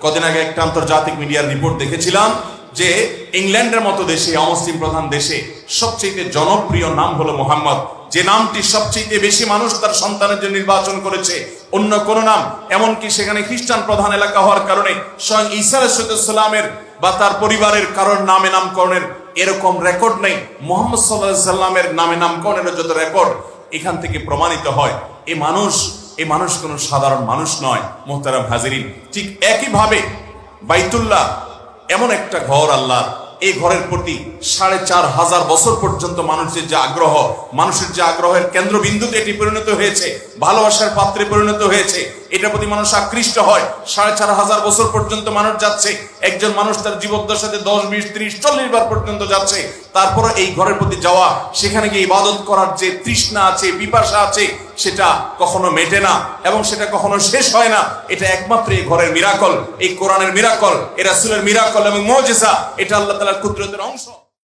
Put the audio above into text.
কদিন আগে একটা আন্তর্জাতিক মিডিয়ার রিপোর্ট দেখেছিলাম যে ইংল্যান্ডের মতো দেশে, অমুসলিম প্রধান দেশে সবচেয়ে জনপ্রিয় নাম হলো মোহাম্মদ, যে নামটি সবচেয়ে বেশি মানুষ তার সন্তানের জন্য নির্বাচন করেছে অন্য কোন নাম, এমনকি সেখানে খ্রিস্টান প্রধান এলাকা হওয়ার কারণে স্বয়ং ঈসা আলাইহিস সালামের বা তার পরিবারের কারোর নামে নামকরণের এরকম রেকর্ড নেই। মুহাম্মদ সাল্লাল্লাহু আলাইহি সাল্লামের নামে নামকরণের যত রেকর্ড এখান থেকে প্রমাণিত হয় এই মানুষ কোন সাধারণ মানুষ নয়। মুহতারাম হাজিরিন, ঠিক একইভাবে বাইতুল্লাহ এমন একটা ঘর আল্লাহ, এই ঘরের প্রতি ৪৫০০ বছর পর্যন্ত মানুষের যে আগ্রহের কেন্দ্রবিন্দুতে এটি পরিণত হয়েছে, ভালোবাসার পাত্রে পরিণত হয়েছে, এটার প্রতি মানুষ আকৃষ্ট হয়। ৪৫০০ বছর পর্যন্ত মানুষ যাচ্ছে, একজন মানুষ তার জীবদ্দশাতে ১০, ২০, ৩০, ৪০ বার পর্যন্ত যাচ্ছে। তারপরে এই ঘরের প্রতি যাওয়া, সেখানে গিয়ে ইবাদত করার যে তৃষ্ণা আছে, পিপাসা আছে, সেটা কখনো মেটে না এবং সেটা কখনো শেষ হয় না। এটা একমাত্র এই ঘরের মিরাকল, এই কোরআনের মিরাকল, এই রাসূলের মিরাকল এবং মুজিজা। এটা আল্লাহ তাআলার কুদরতের অংশ।